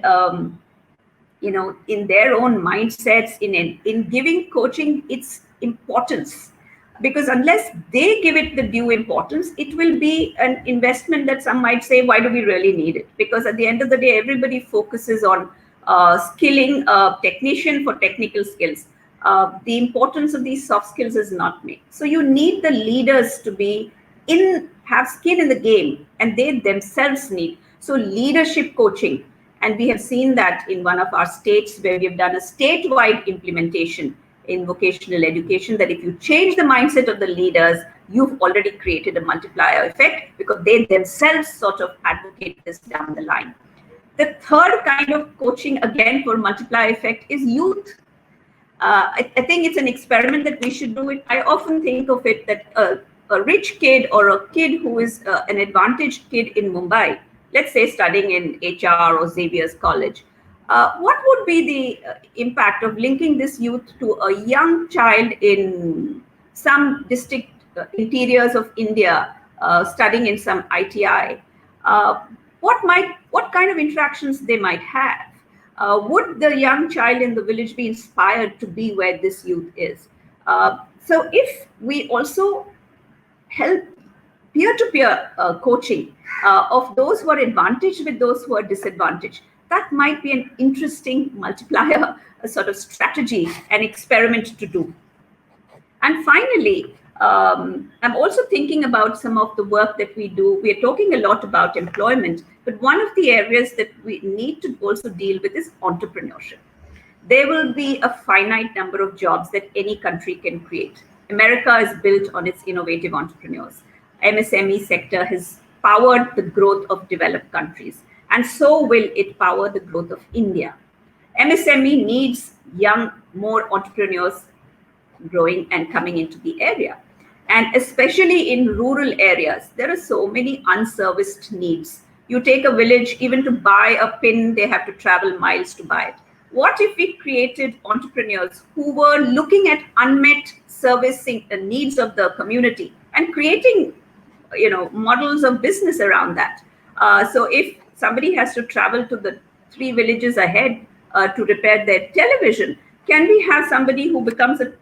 S4: their own mindsets, in giving coaching its importance. Because unless they give it the due importance, it will be an investment that some might say, why do we really need it? Because at the end of the day, everybody focuses on skilling a technician for technical skills. The importance of these soft skills is not made. So you need the leaders to have skin in the game, and they themselves need. So leadership coaching, and we have seen that in one of our states where we have done a statewide implementation in vocational education, that if you change the mindset of the leaders, you've already created a multiplier effect, because they themselves sort of advocate this down the line. The third kind of coaching, again, for multiplier effect is youth. I think it's an experiment that we should do it. I often think of it that a rich kid or a kid who is an advantaged kid in Mumbai, let's say studying in HR or Xavier's College, what would be the impact of linking this youth to a young child in some district interiors of India, studying in some ITI? What kind of interactions they might have? Would the young child in the village be inspired to be where this youth is? So if we also help peer-to-peer coaching of those who are advantaged with those who are disadvantaged, that might be an interesting multiplier, a sort of strategy, an experiment to do. And finally, I'm also thinking about some of the work that we do. We are talking a lot about employment, but one of the areas that we need to also deal with is entrepreneurship. There will be a finite number of jobs that any country can create. America is built on its innovative entrepreneurs. MSME sector has powered the growth of developed countries, and so will it power the growth of India. MSME needs young, more entrepreneurs growing and coming into the area. And especially in rural areas, there are so many unserviced needs. You take a village, even to buy a pin, they have to travel miles to buy it. What if we created entrepreneurs who were looking at unmet servicing the needs of the community and creating, models of business around that? So if somebody has to travel to the 3 villages ahead to repair their television, can we have somebody who becomes a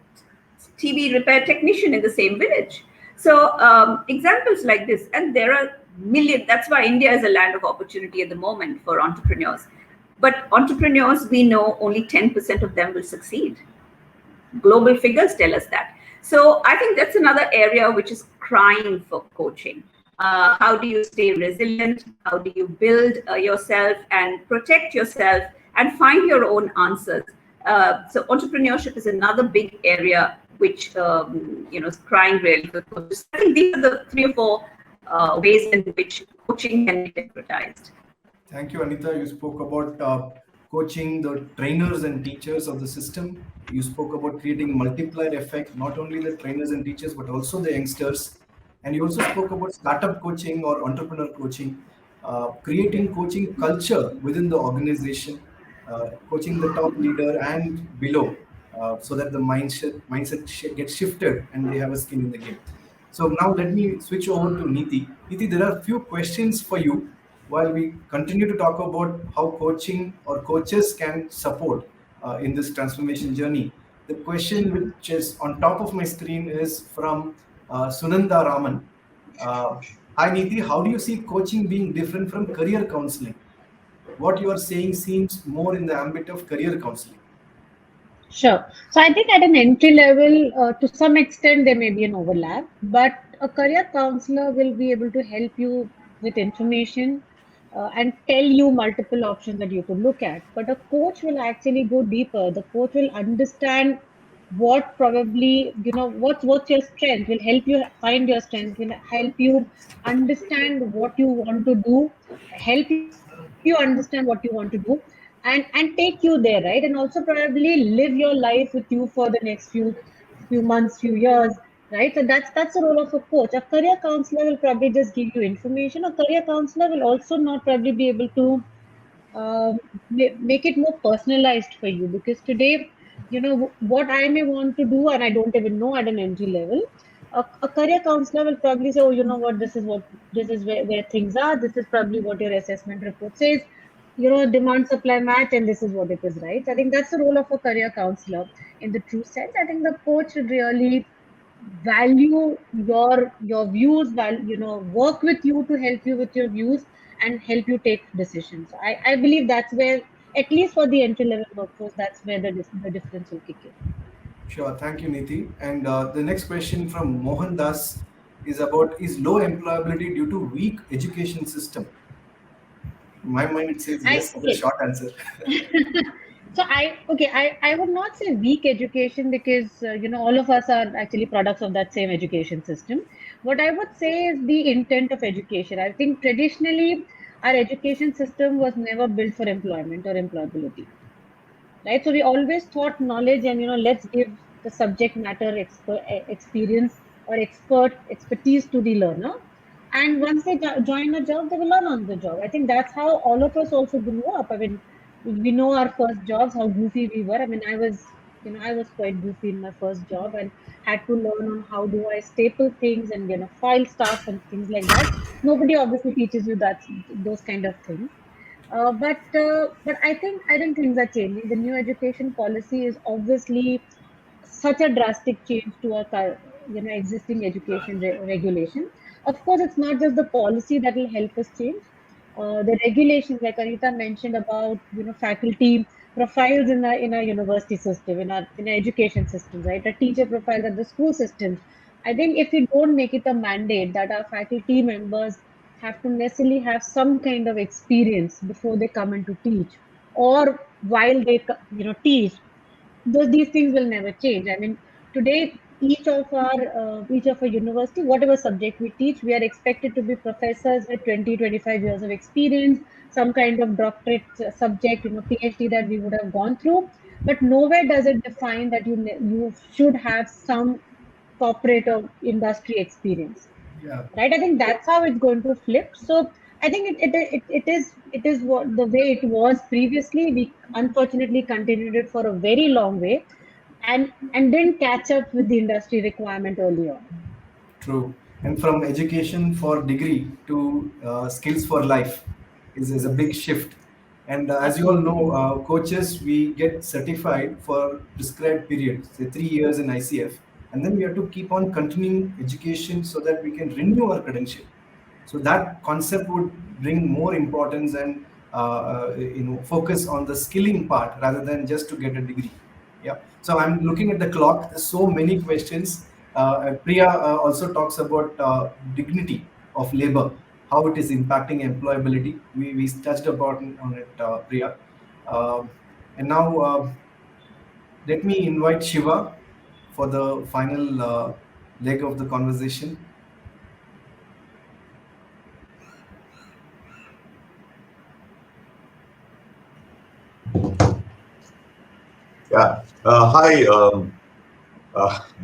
S4: TV repair technician in the same village? So examples like this, and there are millions. That's why India is a land of opportunity at the moment for entrepreneurs. But entrepreneurs, we know only 10% of them will succeed. Global figures tell us that. So I think that's another area which is crying for coaching. How do you stay resilient? How do you build yourself and protect yourself and find your own answers? So entrepreneurship is another big area which is crying really for coaches. I think these are the 3 or 4 ways in which coaching can be democratized.
S2: Thank you, Anita. You spoke about coaching the trainers and teachers of the system. You spoke about creating multiplier effect, not only the trainers and teachers, but also the youngsters. And you also spoke about startup coaching or entrepreneur coaching. creating coaching culture within the organization, coaching the top leader and below, so that the mindset gets shifted and they have a skin in the game. So now let me switch over to Niti. Niti, there are a few questions for you while we continue to talk about how coaching or coaches can support in this transformation journey. The question which is on top of my screen is from Sunanda Raman. Uh, Hi Niti, how do you see coaching being different from career counseling? What you are saying seems more in the ambit of career counseling.
S3: Sure. So I think at an entry level, to some extent, there may be an overlap, but a career counselor will be able to help you with information and tell you multiple options that you could look at. But a coach will actually go deeper. The coach will understand what probably, what's your strength, will help you find your strength, will help you understand what you want to do, help you understand what you want to do, and take you there, right? And also probably live your life with you for the next few months, few years, right? So that's the role of a coach. A career counselor will probably just give you information. A career counselor will also not probably be able to make it more personalized for you, because today, what I may want to do and I don't even know at an entry level, a career counselor will probably say, oh, you know what, this is where things are, this is probably what your assessment report says, demand supply match, and this is what it is, right? I think that's the role of a career counselor in the true sense. I think the coach should really value your views, work with you to help you with your views and help you take decisions. I believe that's where, at least for the entry level workforce, that's where the difference will kick in.
S2: Sure, thank you, Niti. And the next question from Mohan Das is about, is low employability due to weak education system? In my mind, it says
S3: I
S2: yes. The
S3: Okay.
S2: short answer.
S3: So I would not say weak education, because all of us are actually products of that same education system. What I would say is the intent of education. I think traditionally our education system was never built for employment or employability, right? So we always thought knowledge and, let's give the subject matter experience or expertise to the learner, and once they join a job, they will learn on the job. I think that's how all of us also grew up. I mean, we know our first jobs, how goofy we were. I mean, I was quite goofy in my first job and had to learn on how do I staple things and, file stuff and things like that. Nobody obviously teaches you that, those kind of things. But I think things are changing. The new education policy is obviously such a drastic change to our existing education regulation. Of course, it's not just the policy that will help us change. The regulations, like Anita mentioned about faculty profiles in our university system, in our education systems, right? The teacher profiles at the school systems. I think if we don't make it a mandate that our faculty members have to necessarily have some kind of experience before they come in to teach, or while they teach, these things will never change. I mean, today each of our university, whatever subject we teach, we are expected to be professors with 20-25 years of experience, some kind of doctorate subject, PhD that we would have gone through. But nowhere does it define that you should have some corporate or industry experience,
S2: Yeah.
S3: right? I think that's how it's going to flip. So I think it is what the way it was previously. We unfortunately continued it for a very long way, and didn't catch up with the industry requirement early on.
S2: True. And from education for degree to skills for life is a big shift. And as you all
S3: Absolutely.
S2: know, coaches, we get certified for prescribed periods, say 3 years in ICF. And then we have to keep on continuing education so that we can renew our credential. So that concept would bring more importance and focus on the skilling part rather than just to get a degree. Yeah. So I'm looking at the clock. There's so many questions. Priya also talks about dignity of labor, how it is impacting employability. We touched upon on it, Priya. Um and now let me invite Shiva for the final leg of the conversation.
S1: Yeah. Hi,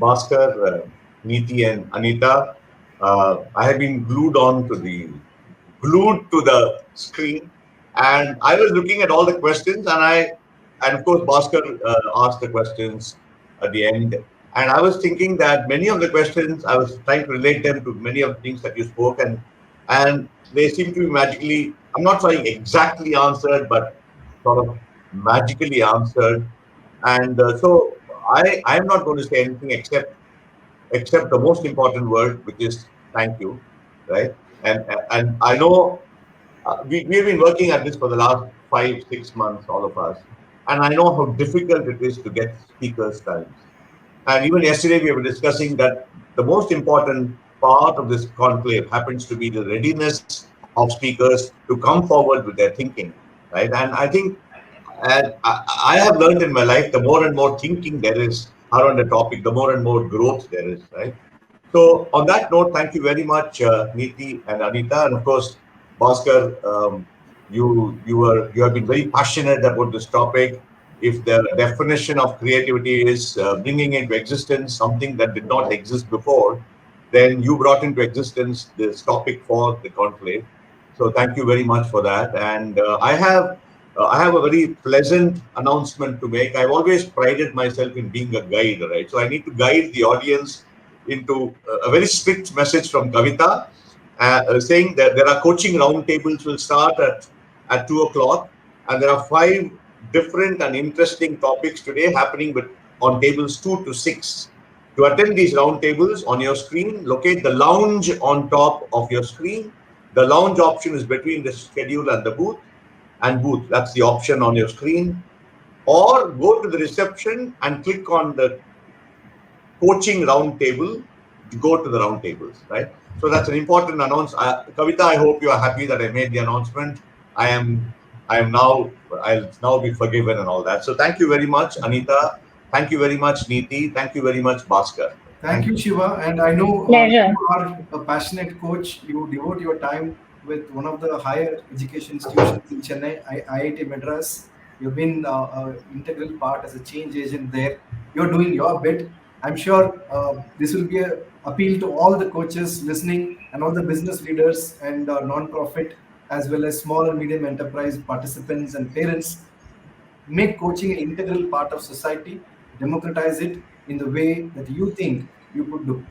S1: Bhaskar, Neeti, and Anita. I have been glued on to the glued to the screen, and I was looking at all the questions, and of course, Bhaskar asked the questions at the end. And I was thinking that many of the questions, I was trying to relate them to many of the things that you spoke, and they seem to be magically, I'm not saying exactly answered, but sort of magically answered. And so I'm not going to say anything except the most important word, which is thank you, right? And I know we've been working at this for the last 5 6 months, all of us, and I know how difficult it is to get speakers' times. And even yesterday, we were discussing that the most important part of this conclave happens to be the readiness of speakers to come forward with their thinking, right? And I think, and I have learned in my life, the more and more thinking there is around the topic, the more and more growth there is, right? So, on that note, thank you very much, Neeti and Anita, and of course, Bhaskar. You have been very passionate about this topic. If the definition of creativity is bringing into existence something that did not exist before, then you brought into existence this topic for the conclave. So thank you very much for that. And I have a very pleasant announcement to make. I've always prided myself in being a guide, right? So I need to guide the audience into a very strict message from Kavita, saying that there are coaching roundtables will start at 2 o'clock, and there are 5 different and interesting topics today happening on tables 2 to 6. To attend these roundtables, on your screen, locate the lounge on top of your screen. The lounge option is between the schedule and the booth, that's the option on your screen. Or go to the reception and click on the coaching roundtable to go to the roundtables, right? So that's an important announcement. Kavita, I hope you are happy that I made the announcement. I am. I'll now be forgiven and all that. So thank you very much, Anita. Thank you very much, Neeti. Thank you very much, Bhaskar.
S2: Thank you, Shiva. And I know
S3: Pleasure.
S2: you are a passionate coach. You devote your time with one of the higher education institutions in Chennai, IIT Madras. You've been an integral part as a change agent there. You're doing your bit. I'm sure this will be an appeal to all the coaches listening and all the business leaders and non-profit as well as small and medium enterprise participants and parents. Make coaching an integral part of society, democratize it in the way that you think you could do.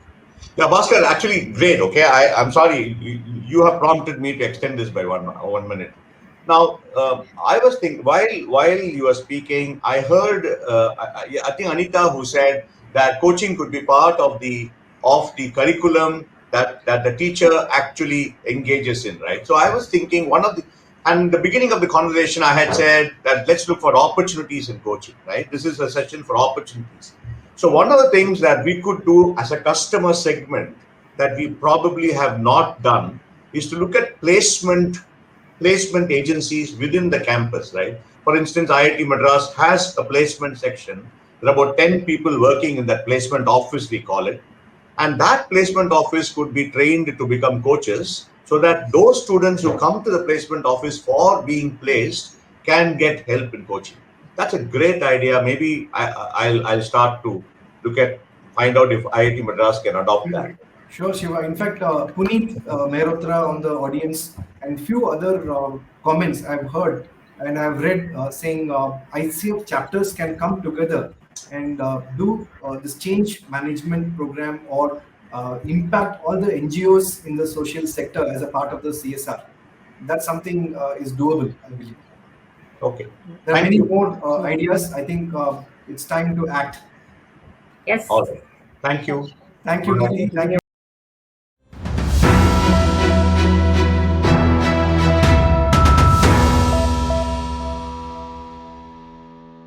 S1: Yeah, Bhaskar, actually, great. Okay, I'm sorry. You have prompted me to extend this by 1 minute. Now, I was thinking while you were speaking, I heard I think Anita who said that coaching could be part of the curriculum that the teacher actually engages in, right? So I was thinking and the beginning of the conversation, I had said that let's look for opportunities in coaching, right? This is a session for opportunities. So one of the things that we could do as a customer segment that we probably have not done is to look at placement agencies within the campus, right? For instance, IIT Madras has a placement section. There are about 10 people working in that placement office, we call it. And that placement office could be trained to become coaches so that those students who come to the placement office for being placed can get help in coaching. That's a great idea. Maybe I'll start to find out if IIT Madras can adopt that.
S2: Sure, Shiva. In fact, Puneet Mehrotra on the audience and few other comments I've heard and I've read saying ICF chapters can come together and do this change management program or impact all the NGOs in the social sector as a part of the CSR. That's something is doable, I believe.
S1: Okay.
S2: There are
S1: Thank
S2: many
S1: you.
S2: more ideas. I think it's time to act.
S4: Yes.
S1: All right. Thank you.
S2: Thank you, Neeti. Thank you.